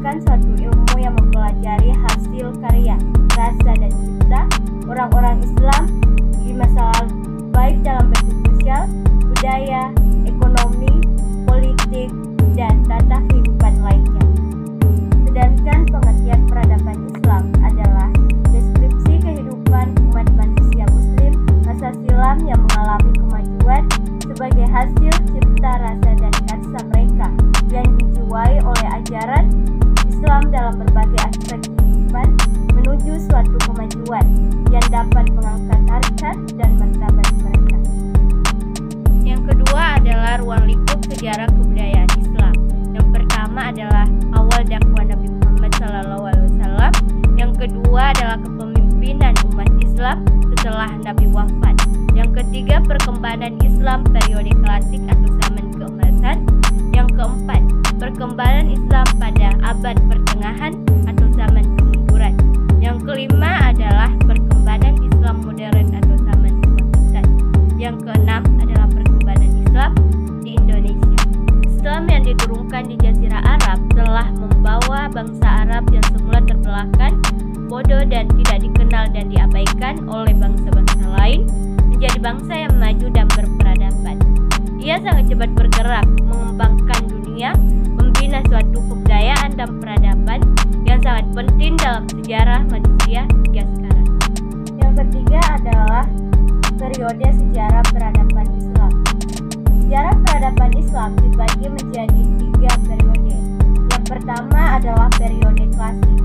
merupakan suatu ilmu yang mempelajari hasil karya, rasa, dan cipta orang-orang Islam di masa lalu, baik dalam bentuk sosial, budaya, ekonomi, politik, dan tata kehidupan lainnya. Sedangkan pengertian peradaban Islam adalah deskripsi kehidupan umat manusia Muslim masa silam yang mengalami kemajuan sebagai hasil cipta rasa dan karsa mereka yang dijiwai oleh ajaran Islam dalam berbagai aspek kehidupan menuju suatu kemajuan yang dapat mengangkat harkat dan martabat mereka. Yang kedua adalah ruang lingkup sejarah kebudayaan Islam. Yang pertama adalah awal dakwah Nabi Muhammad SAW. Yang kedua adalah kepemimpinan umat Islam setelah Nabi wafat. Yang ketiga, perkembangan Islam periode klasik atau zaman keemasan. Yang keempat, perkembangan Islam pada abad pertengahan atau zaman kemunduran. Yang kelima adalah perkembangan Islam modern atau zaman kebangkitan. Yang keenam adalah perkembangan Islam di Indonesia. Islam yang diturunkan di Jazirah Arab telah membawa bangsa Arab yang semula terbelakang, bodoh dan tidak dikenal dan diabaikan oleh bangsa-bangsa lain menjadi bangsa yang maju dan berperadaban. Ia sangat cepat bergerak, mengembangkan dunia, membina suatu kebudayaan dan peradaban yang sangat penting dalam sejarah manusia hingga sekarang. Yang ketiga adalah periode sejarah peradaban Islam. Sejarah peradaban Islam dibagi menjadi 3 periode. Yang pertama adalah periode klasik.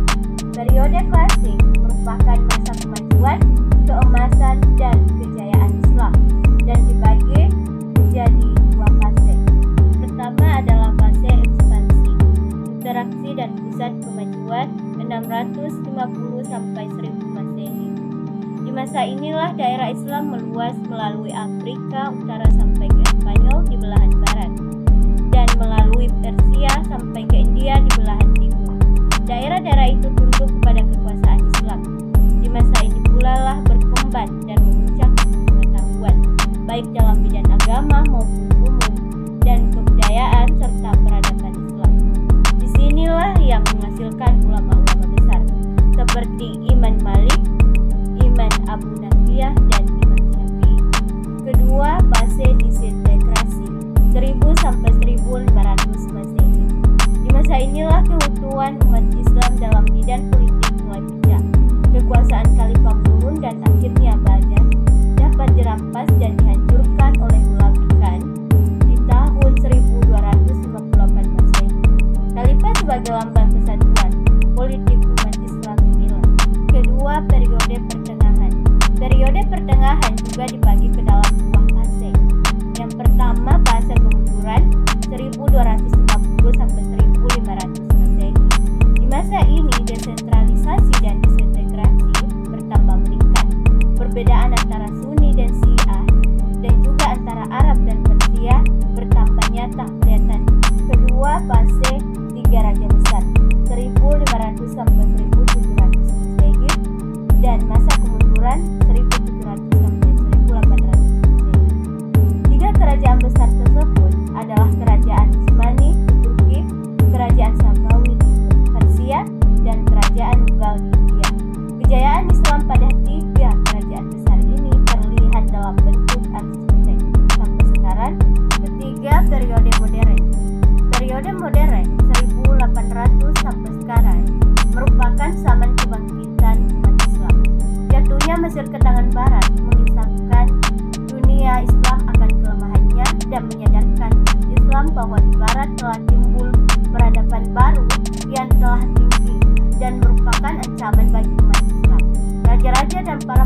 Periode klasik merupakan masa kemajuan, keemasan, dan kejayaan Islam dan dibagi menjadi 2 fase. Pertama adalah fase ekspansi, interaksi dan pusat kemajuan 650 sampai 1000 Masehi. Di masa inilah daerah Islam meluas melalui Afrika Utara sampai ke Spanyol di belahan barat dan melalui Persia sampai ke India di belahan timur. Daerah-daerah itu tunduk kepada kekuasaan Islam. Di masa ini pula lah berkembang dan memuncak pengetahuan, baik dalam bidang agama maupun umum dan kebudayaan serta peradaban Islam. Disinilah yang menghasilkan ulama-ulama besar seperti Imam Malik, Imam Abu Hanifah, dan Imam Syafi'i. Kedua, fase disintegrasi 1000 sampai 1500 Masehi. Di masa inilah keutuhan umat Islam dalam bidang politik mulai pecah. Kekuasaan khalifah menurun dan akhirnya Baghdad dapat dirampas dan dihancurkan oleh Hulagu Khan di tahun 1258 Masehi. Khalifah sebagai lambang kesatuan politik umat Islam hilang. Kedua, periode pertengahan. Periode pertengahan juga dibagi ke dalam 2 fase. Yang pertama, fase kemunduran 1250 sampai 1500 Masehi. Di masa ini desentralisasi dan disintegrasi bertambah meningkat. Perbedaan antara Sunni dan Syiah dan juga antara Arab dan Persia bertambah nyata kelihatan. Kedua, fase 3 raja besar 1500 sampai 1700 Masehi dan masa kemunduran 1700 sampai 1800 Masehi. 3 kerajaan besar tersebut adalah kerajaan Utsmani di Turki, kerajaan Safawi di Persia, dan kerajaan Mughal di India. Kejayaan Islam pada 3 kerajaan besar ini terlihat dalam bentuk arsitektur sampai sekarang. Ketiga, periode modern. Periode modern 1800 sampai sekarang merupakan zaman kebangkitan umat Islam. Jatuhnya Mesir ke tangan Barat mengisahkan dunia Islam akan kelemahannya dan menyadarkan Islam bahwa di Barat telah timbul peradaban baru yang telah tinggi dan merupakan ancaman bagi umat Islam. Raja-raja dan para